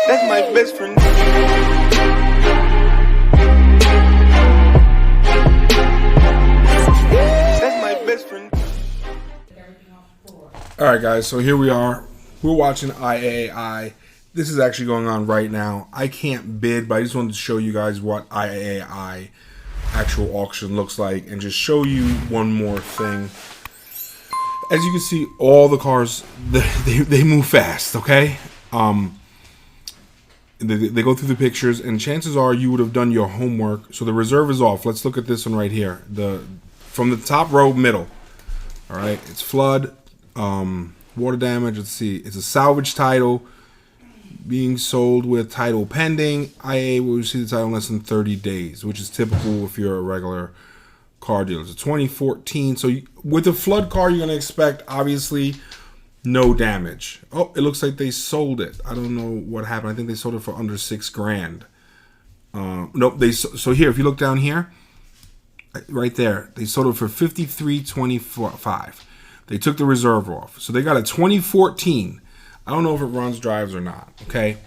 That's my best friend. That's my best friend. All right, guys. So here we are. We're watching iAAi. This is actually going on right now. I can't bid, but I just wanted to show you guys what iAAi actual auction looks like, and just show you one more thing. As you can see, all the cars they move fast. Okay. They go through the pictures, and chances are you would have done your homework. So the reserve is off. Let's look at this one right here. From the top row, middle. All right, it's flood, water damage. Let's see, it's a salvage title being sold with title pending. iAAi will receive the title in less than 30 days, which is typical if you're a regular car dealer. It's a 2014. So with a flood car, you're gonna expect obviously no damage. Oh, it looks like they sold it. I don't know what happened. I think they sold it for under $6,000. Nope. So here, if you look down here, right there, they sold it for $53.25. They took the reserve off, so they got a 2014. I don't know if it runs, drives, or not. Okay.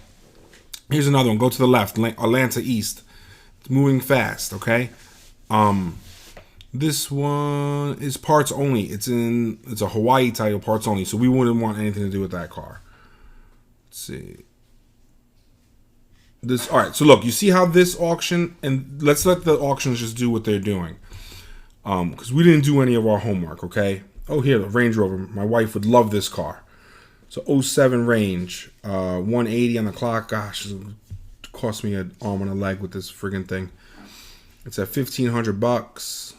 Here's another one. Go to the left, Atlanta East. It's moving fast. Okay. This one is parts only. It's a Hawaii title, parts only. So we wouldn't want anything to do with that car. Let's see. All right. So look, you see how this auction, and let's let the auctions just do what they're doing. Because we didn't do any of our homework. Okay. Oh, here, the Range Rover. My wife would love this car. So 07 Range, 180 on the clock. Gosh, it cost me an arm and a leg with this friggin' thing. It's at $1,500.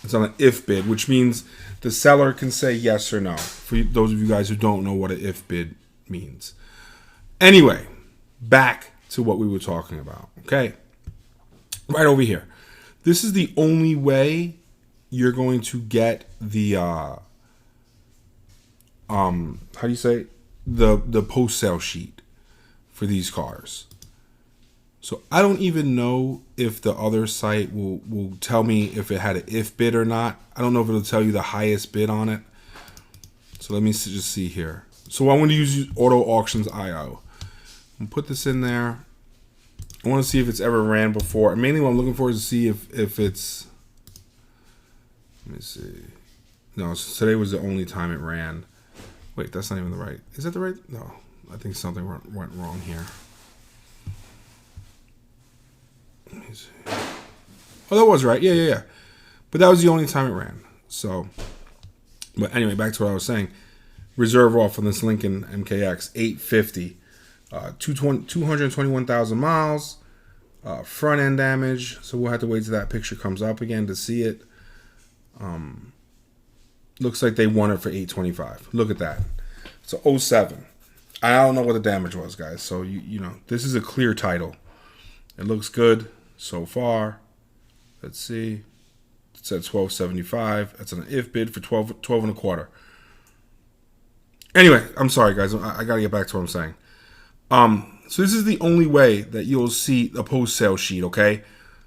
It's on an if bid, which means the seller can say yes or no. For those of you guys who don't know what an if bid means. Anyway, back to what we were talking about. Okay, right over here. This is the only way you're going to get the how do you say, the post sale sheet for these cars. So I don't even know if the other site will tell me if it had an if bid or not. I don't know if it'll tell you the highest bid on it. So let me just see here. So I'm going to use Auto Auctions IO. I'm put this in there. I want to see if it's ever ran before. And mainly what I'm looking for is to see if it's. Let me see. No, so today was the only time it ran. Wait, that's not even the right. Is that the right? No, I think something went wrong here. Let me see. Oh, that was right. Yeah. But that was the only time it ran. So, but anyway, back to what I was saying. Reserve off on this Lincoln MKX 850, 221,000 miles, front end damage. So we'll have to wait till that picture comes up again to see it. Looks like they won it for $825. Look at that. So 07. I don't know what the damage was, guys. So you know, this is a clear title. It looks good so far. Let's see. It's at $1,275. That's an if bid for 12 and a quarter. Anyway, I'm sorry, guys. I got to get back to what I'm saying. So this is the only way that you'll see a post sale sheet. Okay.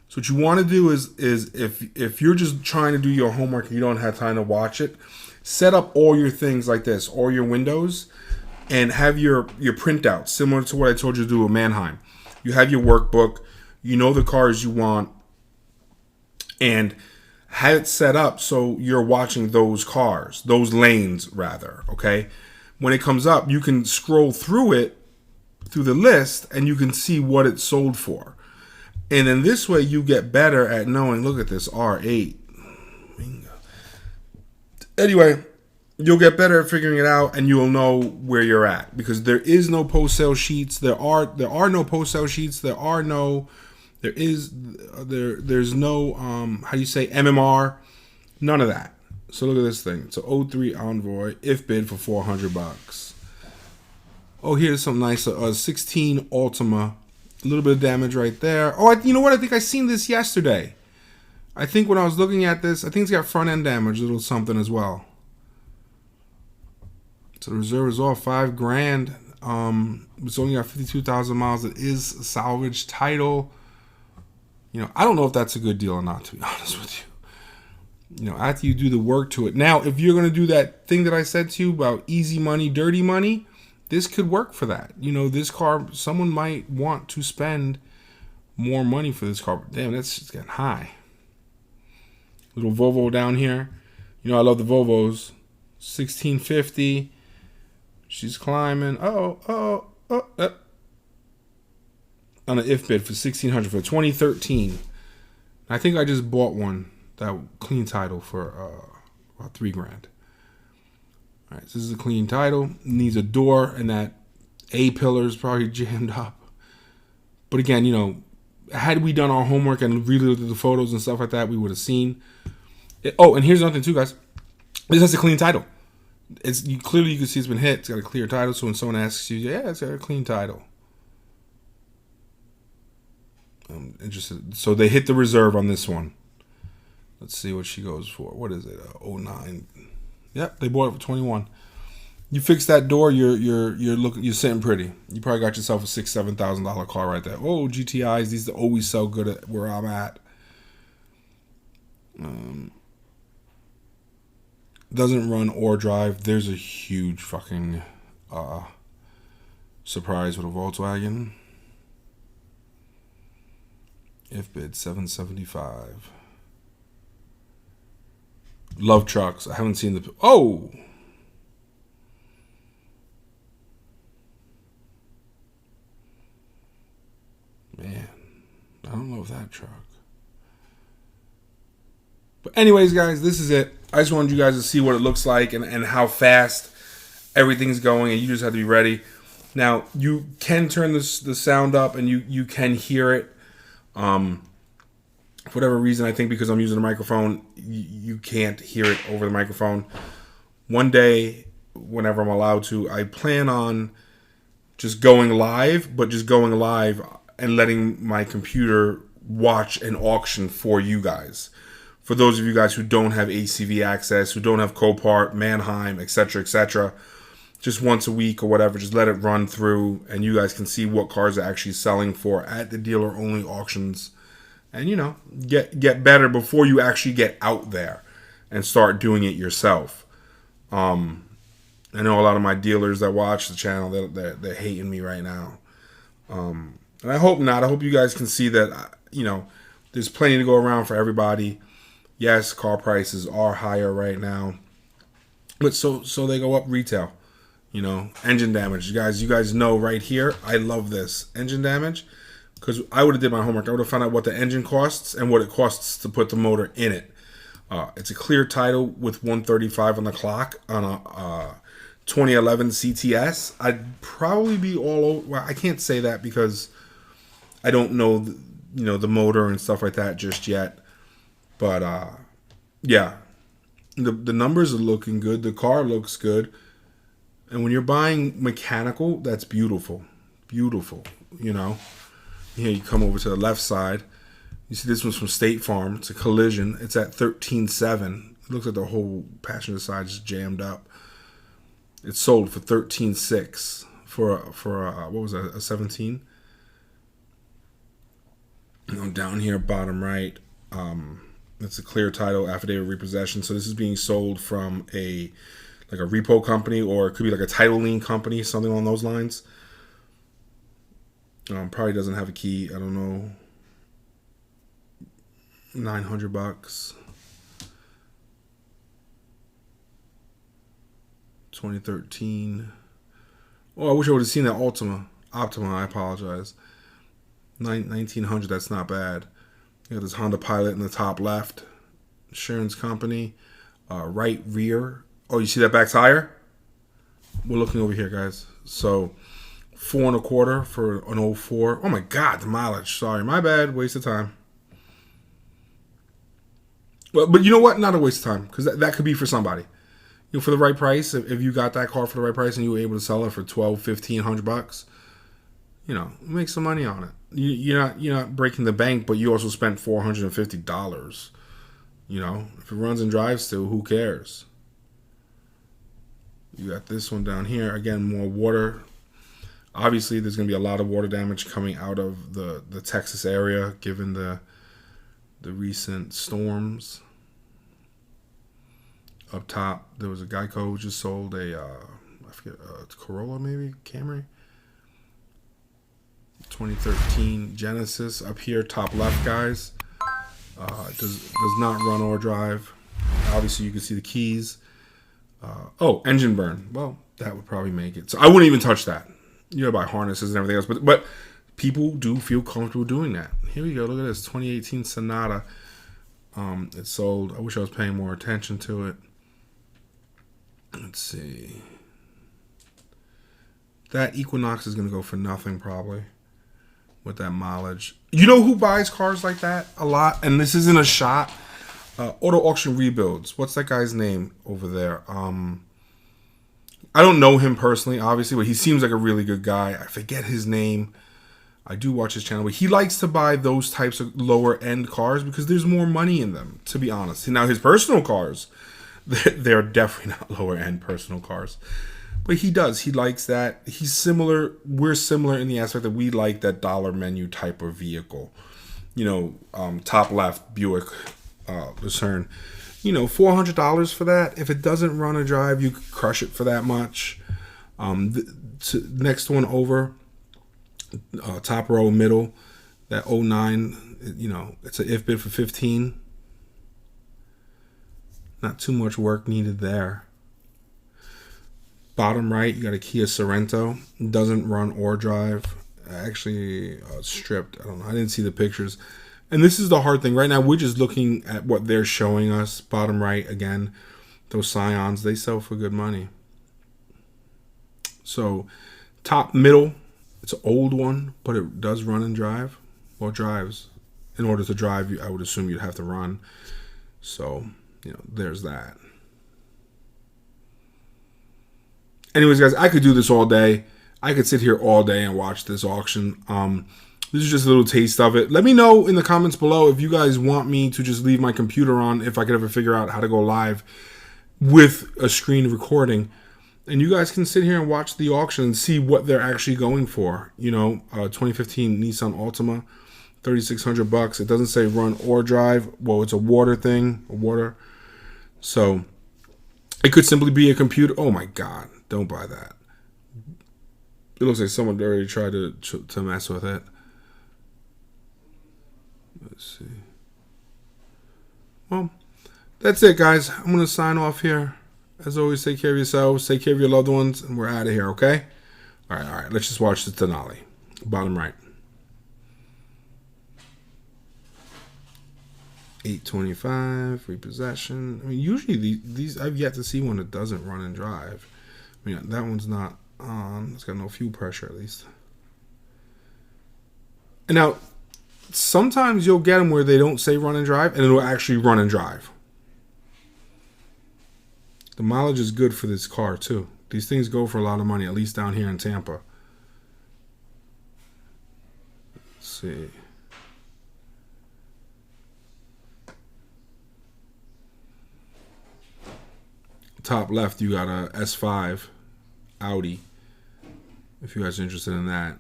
So what you want to do is if you're just trying to do your homework and you don't have time to watch it, set up all your things like this, all your windows, and have your printouts similar to what I told you to do with Mannheim. You have your workbook, you know the cars you want, and have it set up so you're watching those cars, those lanes rather, okay? When it comes up, you can scroll through it, through the list, and you can see what it sold for. And then this way you get better at knowing, look at this, R8. Bingo. Anyway, you'll get better at figuring it out, and you'll know where you're at, because there is no post-sale sheets. There's no post-sale sheets. There's no how do you say, MMR? None of that. So look at this thing. It's an 03 Envoy, if bid for $400. Oh, here's something nice. A 16 Altima. A little bit of damage right there. Oh, you know what? I think I seen this yesterday. I think when I was looking at this, I think it's got front end damage, a little something as well. So the reserve is off $5,000. It's only got 52,000 miles. It is a salvage title. You know, I don't know if that's a good deal or not, to be honest with you. You know, after you do the work to it. Now, if you're going to do that thing that I said to you about easy money, dirty money, this could work for that. You know, this car, someone might want to spend more money for this car. Damn, that's just getting high. Little Volvo down here. You know, I love the Volvos. 1650. She's climbing. On an if bid for 1600 for 2013. I think I just bought one, that clean title, for about $3,000. All right, so this is a clean title. Needs a door, and that A pillar is probably jammed up. But again, you know, had we done our homework and really looked at the photos and stuff like that, we would have seen it. Oh, and here's another thing too, guys. This has a clean title. Clearly you can see it's been hit. It's got a clear title. So when someone asks you, yeah, it's got a clean title. I'm interested. So they hit the reserve on this one. Let's see what she goes for. What is it? 09. Yep, they bought it for 21. You fix that door, you're sitting pretty. You probably got yourself a $6,000-$7,000 car right there. Oh, GTIs, these always sell good at where I'm at. Doesn't run or drive. There's a huge fucking surprise with a Volkswagen. If bid 775. Love trucks. I haven't seen the. Oh. Man, I don't love that truck. But anyways, guys, this is it. I just wanted you guys to see what it looks like and how fast everything's going, and you just have to be ready. Now, you can turn the sound up, and you can hear it. For whatever reason, I think because I'm using a microphone, you can't hear it over the microphone. One day, whenever I'm allowed to, I plan on just going live, but just going live and letting my computer watch an auction for you guys. For those of you guys who don't have ACV access, who don't have Copart, Manheim, etc., just once a week or whatever, just let it run through, and you guys can see what cars are actually selling for at the dealer-only auctions. And, you know, get better before you actually get out there and start doing it yourself. I know a lot of my dealers that watch the channel, they're hating me right now. And I hope not. I hope you guys can see that, you know, there's plenty to go around for everybody. Yes, car prices are higher right now. But so they go up retail. You know, engine damage. You guys know right here, I love this. Engine damage. Because I would have did my homework. I would have found out what the engine costs and what it costs to put the motor in it. It's a clear title with 135 on the clock on a 2011 CTS. I'd probably be all over. Well, I can't say that because I don't know, the motor and stuff like that just yet. But yeah, the numbers are looking good. The car looks good. And when you're buying mechanical, that's beautiful. Beautiful, you know. Here you come over to the left side. You see this one's from State Farm. It's a collision. It's at 13.7. It looks like the whole passenger side is jammed up. It's sold for 13.6 for what was that, a 17? Down here, bottom right, it's a clear title, affidavit repossession. So this is being sold from a repo company, or it could be like a title lien company, something along those lines. Probably doesn't have a key. I don't know. $900. 2013. Oh, I wish I would have seen that Optima. I apologize. 1900. That's not bad. You got this Honda Pilot in the top left. Insurance company. Right rear. Oh, you see that back tire? We're looking over here, guys. So 4.25 for an 04. Oh my God, the mileage. Sorry, my bad. Waste of time. But you know what? Not a waste of time, because that could be for somebody. You know, for the right price. If you got that car for the right price and you were able to sell it for $1,200-$1,500, you know, make some money on it. You're not breaking the bank, but you also spent $450. You know, if it runs and drives still, who cares? You got this one down here. Again, more water. Obviously, there's going to be a lot of water damage coming out of the Texas area, given the recent storms. Up top, there was a Geico who just sold a I forget, it's Corolla maybe, Camry. 2013 Genesis up here, top left, guys. Does not run or drive. Obviously, you can see the keys. Engine burn. Well, that would probably make it. So I wouldn't even touch that. You know, buy harnesses and everything else. But people do feel comfortable doing that. Here we go. Look at this 2018 Sonata. It sold. I wish I was paying more attention to it. Let's see. That Equinox is going to go for nothing probably with that mileage. You know who buys cars like that a lot? And this isn't a shot. Auto Auction Rebuilds. What's that guy's name over there? I don't know him personally, obviously, but he seems like a really good guy. I forget his name. I do watch his channel, but he likes to buy those types of lower end cars because there's more money in them, to be honest. Now, his personal cars, they're definitely not lower end personal cars. But he does. He likes that. He's similar. We're similar in the aspect that we like that dollar menu type of vehicle. You know, top left Buick Lucerne. You know, $400 for that. If it doesn't run or drive, you could crush it for that much. Next one over, top row middle, that 09. You know, it's an if bid for 15. Not too much work needed there. Bottom right, you got a Kia Sorento. Doesn't run or drive. Actually, stripped. I don't know. I didn't see the pictures. And this is the hard thing. Right now, we're just looking at what they're showing us. Bottom right, again, those Scions, they sell for good money. So, top middle, it's an old one, but it does run and drive. Well, it drives. In order to drive, I would assume you'd have to run. So, you know, there's that. Anyways, guys, I could do this all day. I could sit here all day and watch this auction. This is just a little taste of it. Let me know in the comments below if you guys want me to just leave my computer on, if I could ever figure out how to go live with a screen recording. And you guys can sit here and watch the auction and see what they're actually going for. You know, 2015 Nissan Altima, $3,600. It doesn't say run or drive. Well, it's a water thing, So it could simply be a computer. Oh my God, don't buy that. It looks like someone already tried to mess with it. Let's see. Well, that's it, guys. I'm going to sign off here. As always, take care of yourselves, take care of your loved ones, and we're out of here, okay? All right. Let's just watch the Denali. Bottom right. 825, repossession. I mean, usually these I've yet to see one that doesn't run and drive. I mean, that one's not on. It's got no fuel pressure, at least. And now, sometimes you'll get them where they don't say run and drive, and it'll actually run and drive. The mileage is good for this car, too. These things go for a lot of money, at least down here in Tampa. Let's see. Top left, you got a S5 Audi, if you guys are interested in that.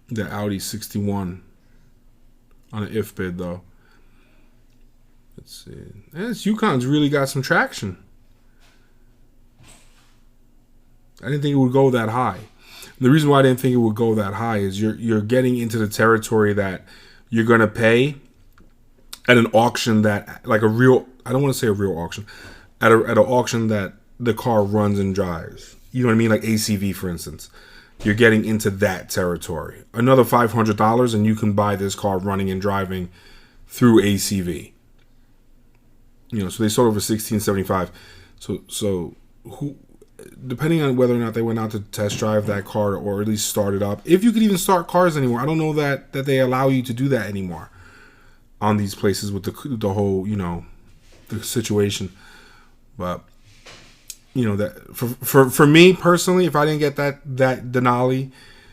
The Audi 61 on an if bid, though. Let's see. And this Yukon's really got some traction. I didn't think it would go that high. And the reason why I didn't think it would go that high is you're getting into the territory that you're going to pay at an auction that, like a real, I don't want to say a real auction, at an auction that the car runs and drives. You know what I mean? Like ACV, for instance. You're getting into that territory. Another $500 and you can buy this car running and driving through ACV. You know, so they sold over $1,675. So who, depending on whether or not they went out to test drive that car or at least start it up, if you could even start cars anymore. I don't know that they allow you to do that anymore on these places with the whole, you know, the situation. But you know, that for me personally, if I didn't get that Denali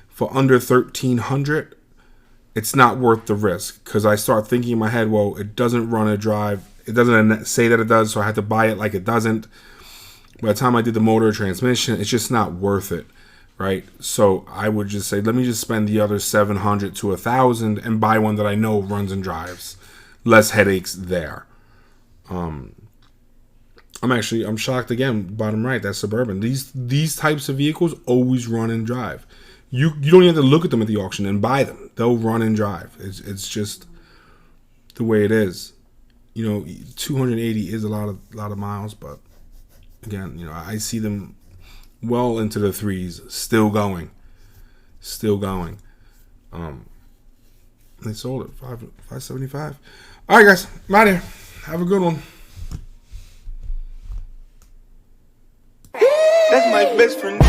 for under $1,300, it's not worth the risk, because I start thinking in my head, well, it doesn't run or drive. It doesn't say that it does, so I have to buy it like it doesn't. by the time I did the motor transmission, it's just not worth it, right? So I would just say, let me just spend the other $700 to $1,000 and buy one that I know runs and drives. Less headaches there. I'm shocked again. Bottom right, that's Suburban. These types of vehicles always run and drive. You don't even have to look at them at the auction and buy them. They'll run and drive. It's just the way it is. 280 is a lot of miles, but again, I see them well into the threes, still going. They sold it $575. All right, guys, I'm out of here. Have a good one. That's my best friend.